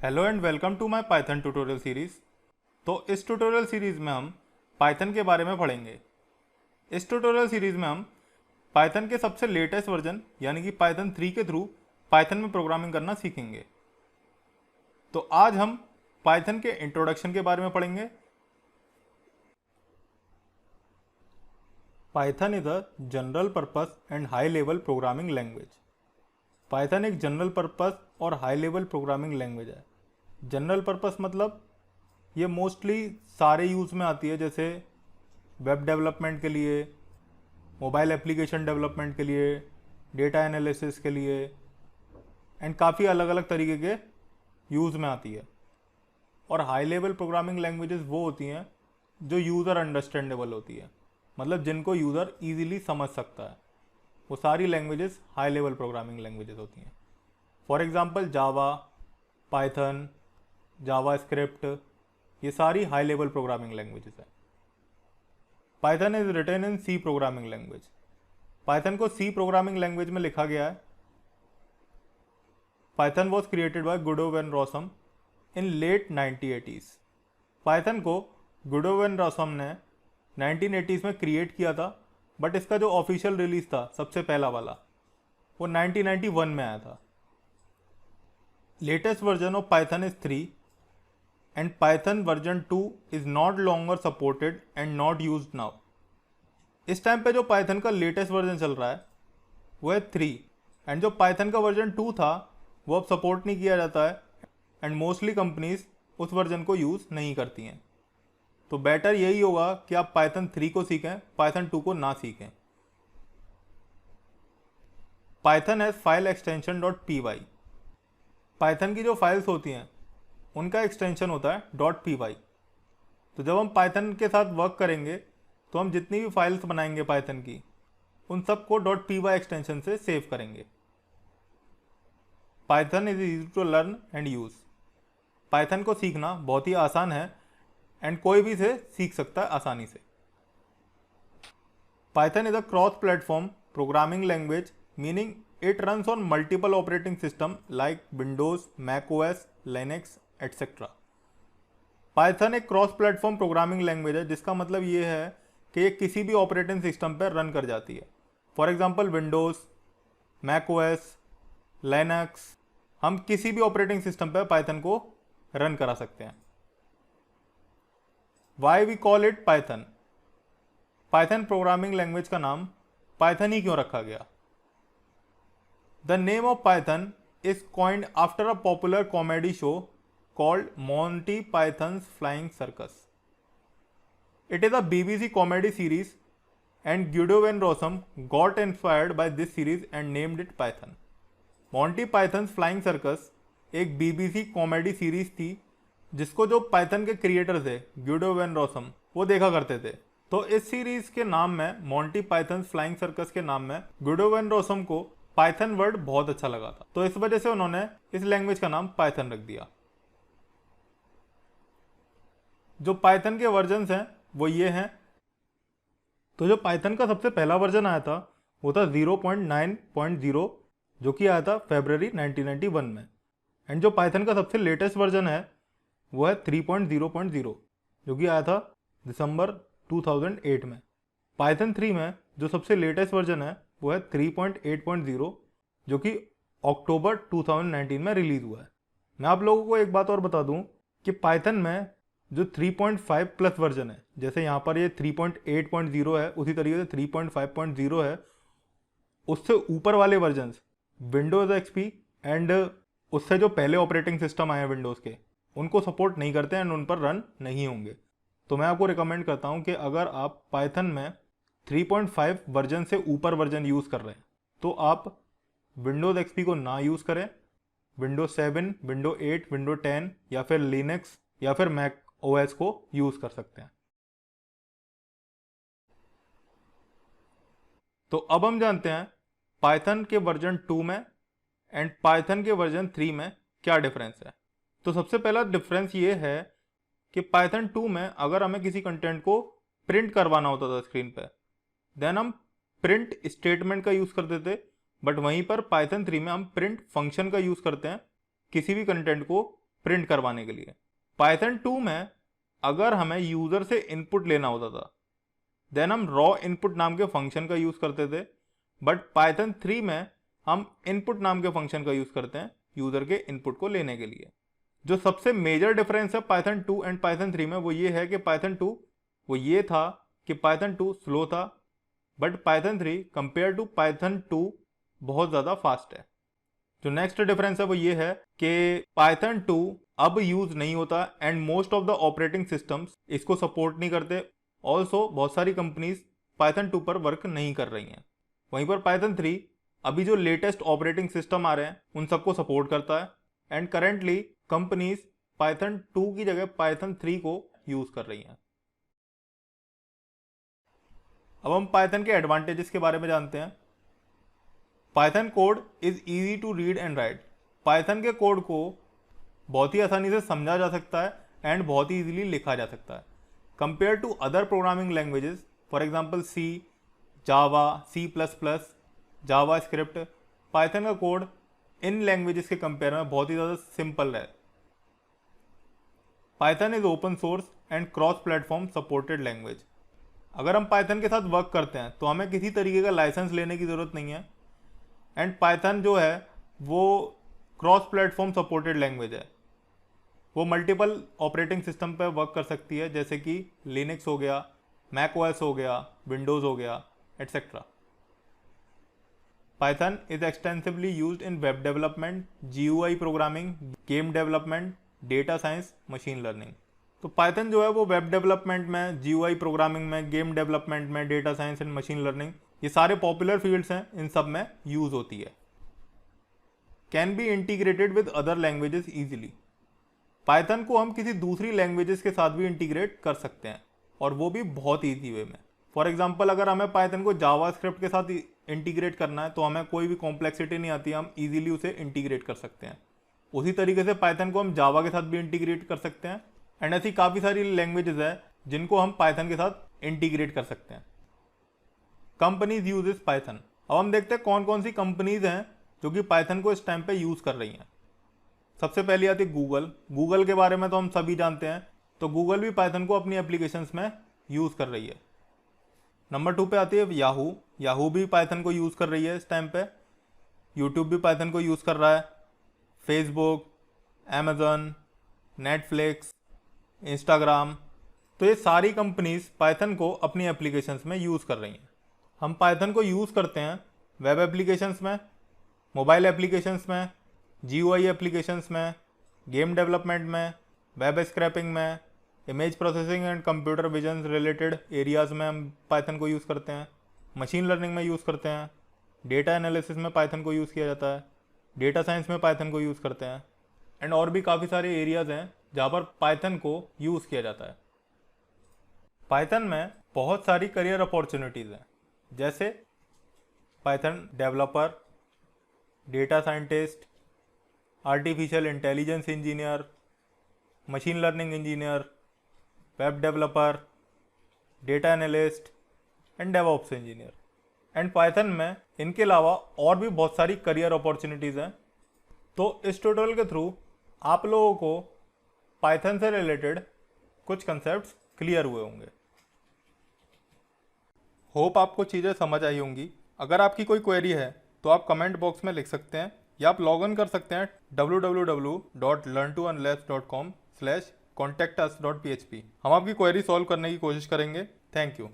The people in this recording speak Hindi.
Hello and welcome to my Python tutorial series. तो इस ट्यूटोरियल सीरीज़ में हम पाइथन के बारे में पढ़ेंगे। इस ट्यूटोरियल सीरीज़ में हम पाइथन के सबसे लेटेस्ट वर्जन यानी कि पाइथन 3 के थ्रू पाइथन में प्रोग्रामिंग करना सीखेंगे। तो आज हम पाइथन के इंट्रोडक्शन के बारे में पढ़ेंगे। Python is a general purpose and high level programming language. Python एक जनरल पर्पस और हाई लेवल प्रोग्रामिंग लैंग्वेज है। जनरल पर्पस मतलब ये मोस्टली सारे यूज़ में आती है, जैसे वेब डेवलपमेंट के लिए, मोबाइल एप्लीकेशन डेवलपमेंट के लिए, डेटा एनालिसिस के लिए एंड काफ़ी अलग अलग तरीके के यूज़ में आती है। और हाई लेवल प्रोग्रामिंग लैंग्वेजेस वो होती हैं जो यूज़र अंडरस्टैंडेबल होती है, मतलब जिनको यूज़र इजीली समझ सकता है। वो सारी languages high level programming languages होती हैं। For example Java, Python, JavaScript, ये सारी हाई लेवल प्रोग्रामिंग लैंग्वेजेस है। Python is written in C programming language. Python को सी प्रोग्रामिंग लैंग्वेज में लिखा गया है। Python was created by Guido van Rossum in late 1980s। Python को गुडो वैन रॉसम ने 1980s में क्रिएट किया था, बट इसका जो ऑफिशियल रिलीज था सबसे पहला वाला, वो 1991 में आया था। Latest version of Python is 3 and Python version 2 is not longer supported and not used now. इस टाइम पे जो पाइथन का लेटेस्ट वर्जन चल रहा है वो है 3, एंड जो पाइथन का वर्जन 2 था वो अब सपोर्ट नहीं किया जाता है एंड मोस्टली कंपनीज उस वर्जन को यूज़ नहीं करती हैं। तो बेटर यही होगा कि आप पाइथन 3 को सीखें, पाइथन 2 को ना सीखें। Python has file extension .py। Python की जो फाइल्स होती हैं उनका एक्सटेंशन होता है .py। तो जब हम पाइथन के साथ वर्क करेंगे तो हम जितनी भी फाइल्स बनाएंगे पाइथन की, उन सबको .py एक्सटेंशन से सेव करेंगे। Python is easy to learn and use. Python को सीखना बहुत ही आसान है एंड कोई भी इसे सीख सकता है आसानी से। Python is a cross platform programming language, meaning it runs on multiple operating system like Windows, Mac OS, Linux etcetera. Python एक क्रॉस प्लेटफॉर्म प्रोग्रामिंग लैंग्वेज है, जिसका मतलब ये है कि ये किसी भी ऑपरेटिंग सिस्टम पर रन कर जाती है। For example Windows, Mac OS, Linux, हम किसी भी ऑपरेटिंग सिस्टम पर पाइथन को रन करा सकते हैं। Why we call it Python. Python programming language का नाम पाइथन ही क्यों रखा गया? The name of Python is coined after a popular comedy show called Monty Python's Flying Circus. It is a BBC comedy series and Guido van Rossum got inspired by this series and named it Python. Monty Python's Flying Circus एक BBC कॉमेडी सीरीज थी जिसको जो पाइथन के क्रिएटर थे गिडो वैन रॉसम वो देखा करते थे। तो इस सीरीज के नाम में, मॉन्टी पाइथन्स फ्लाइंग सर्कस के नाम में, गिडो वैन रॉसम को पाइथन वर्ड बहुत अच्छा लगा था, तो इस वजह से उन्होंने इस लैंग्वेज का नाम पाइथन रख दिया। जो पाइथन के वर्जन्स हैं वो ये हैं। तो जो पाइथन का सबसे पहला वर्जन आया था वो था 0.9.0, जो कि आया था फरवरी 1991 में। एंड जो पाइथन का सबसे लेटेस्ट वर्जन है वो है 3.0.0, जो कि आया था दिसंबर 2008 में। पाइथन 3 में जो सबसे लेटेस्ट वर्जन है वो है 3.8.0, जो कि अक्टूबर 2019 में रिलीज हुआ है। मैं आप लोगों को एक बात और बता दूं कि पाइथन में जो 3.5 प्लस वर्जन है, जैसे यहाँ पर ये 3.8.0 है, उसी तरीके से 3.5.0 है, उससे ऊपर वाले वर्जन्स विंडोज एक्सपी एंड उससे जो पहले ऑपरेटिंग सिस्टम आए हैं विंडोज़ के, उनको सपोर्ट नहीं करते एंड उन पर रन नहीं होंगे। तो मैं आपको रिकमेंड करता हूँ कि अगर आप पाइथन में 3.5 वर्जन से ऊपर वर्जन यूज़ कर रहे हैं तो आप विंडोज एक्सपी को ना यूज़ करें, विंडोज 7, विंडो 8, विंडो 10 या फिर लिनक्स या फिर मैक ओएस को यूज़ कर सकते हैं। तो अब हम जानते हैं पाइथन के वर्जन 2 में एंड पाइथन के वर्जन 3 में क्या डिफरेंस है। तो सबसे पहला डिफरेंस ये है कि पाइथन 2 में अगर हमें किसी कंटेंट को प्रिंट करवाना होता था स्क्रीन पे, देन हम प्रिंट स्टेटमेंट का यूज़ करते थे, बट वहीं पर पाइथन 3 में हम प्रिंट फंक्शन का यूज़ करते हैं किसी भी कंटेंट को प्रिंट करवाने के लिए। पाइथन 2 में अगर हमें यूज़र से इनपुट लेना होता था देन हम रॉ इनपुट नाम के फंक्शन का यूज़ करते थे, बट पाइथन 3 में हम इनपुट नाम के फंक्शन का यूज़ करते हैं यूज़र के इनपुट को लेने के लिए। जो सबसे मेजर डिफरेंस है पाइथन 2 एंड पाइथन 3 में वो ये है कि पाइथन 2 वो ये था कि पाइथन 2 स्लो था, but Python 3 compare to Python 2 बहुत ज़्यादा फास्ट है। जो नेक्स्ट डिफरेंस है वो ये है कि पाइथन 2 अब यूज़ नहीं होता and most of the operating systems इसको सपोर्ट नहीं करते। ऑल्सो बहुत सारी कंपनीज पाइथन 2 पर वर्क नहीं कर रही हैं। वहीं पर पाइथन 3 अभी जो लेटेस्ट ऑपरेटिंग सिस्टम आ रहे हैं उन सबको सपोर्ट करता है एंड करेंटली कंपनीज पाइथन 2 की जगह पाइथन 3 को यूज़ कर रही हैं। अब हम पाइथन के एडवांटेजेस के बारे में जानते हैं। Python code is easy to read and write. Python के कोड को बहुत ही आसानी से समझा जा सकता है एंड बहुत ही ईजिली लिखा जा सकता है compare to other programming languages, for example C, Java, C++, JavaScript. Python का कोड इन लैंग्वेजेस के कंपेयर में बहुत ही ज़्यादा सिंपल है। Python is open source and cross platform supported language. अगर हम पाइथन के साथ वर्क करते हैं तो हमें किसी तरीके का लाइसेंस लेने की ज़रूरत नहीं है एंड पाइथन जो है वो क्रॉस प्लेटफॉर्म सपोर्टेड लैंग्वेज है। वो मल्टीपल ऑपरेटिंग सिस्टम पर वर्क कर सकती है जैसे कि लिनक्स हो गया, मैक ओएस हो गया, विंडोज़ हो गया, etcetera. Python is extensively used in web development, GUI programming, game development, data science, machine learning. तो पाइथन जो है वो वेब डेवलपमेंट में, GUI प्रोग्रामिंग में, गेम डेवलपमेंट में, data science and machine learning, ये सारे पॉपुलर फील्ड्स हैं, इन सब में यूज़ होती है। Can be integrated with other languages easily. Python को हम किसी दूसरी लैंग्वेजेस के साथ भी इंटीग्रेट कर सकते हैं और वो भी बहुत ईजी वे में। फॉर एग्जाम्पल अगर हमें पाइथन को जावा स्क्रिप्ट के साथ इंटीग्रेट करना है तो हमें कोई भी कॉम्प्लेक्सिटी नहीं आती, हम इजीली उसे इंटीग्रेट कर सकते हैं। उसी तरीके से पाइथन को हम जावा के साथ भी इंटीग्रेट कर सकते हैं एंड ऐसी काफ़ी सारी लैंग्वेजेस है जिनको हम पाइथन के साथ इंटीग्रेट कर सकते हैं। Companies use is Python. अब हम देखते हैं कौन कौन सी कंपनीज हैं जो कि पाइथन को इस टाइम पे यूज़ कर रही हैं। सबसे पहली आती है गूगल। गूगल के बारे में तो हम सभी जानते हैं, तो गूगल भी पाइथन को अपनी एप्लीकेशंस में यूज़ कर रही है। नंबर 2 पे आती है याहू। याहू भी पाइथन को यूज़ कर रही है इस टाइम पे। यूट्यूब भी पाइथन को यूज़ कर रहा है। फेसबुक, अमेज़न, नेटफ्लिक्स, इंस्टाग्राम, तो ये सारी कंपनीज पाइथन को अपनी एप्लीकेशंस में यूज़ कर रही हैं। हम पाइथन को यूज़ करते हैं वेब एप्लीकेशंस में, मोबाइल एप्लीकेशंस में, GUI एप्लीकेशंस में, गेम डेवलपमेंट में, वेब स्क्रैपिंग में, image processing and computer vision related areas में हम पाइथन को यूज़ करते हैं, मशीन लर्निंग में यूज़ करते हैं, डेटा एनालिसिस में पाइथन को यूज़ किया जाता है, डेटा साइंस में पाइथन को यूज़ करते हैं एंड और भी काफ़ी सारे एरियाज़ हैं जहाँ पर पाइथन को यूज़ किया जाता है। पाइथन में बहुत सारी करियर अपॉर्चुनिटीज़ हैं जैसे Python developer, data scientist, artificial intelligence engineer, machine learning engineer, web developer, data analyst and DevOps engineer. And Python में इनके अलावा और भी बहुत सारी करियर अपॉर्चुनिटीज़ हैं। तो इस ट्यूटोरियल के थ्रू आप लोगों को पाइथन से रिलेटेड कुछ कंसेप्ट्स क्लियर हुए होंगे। होप आपको चीज़ें समझ आई होंगी। अगर आपकी कोई क्वेरी है तो आप कमेंट बॉक्स में लिख सकते हैं या आप लॉग इन कर सकते हैं www.learntounless.com/contactus.php। हम आपकी क्वेरी सॉल्व करने की कोशिश करेंगे। Thank you.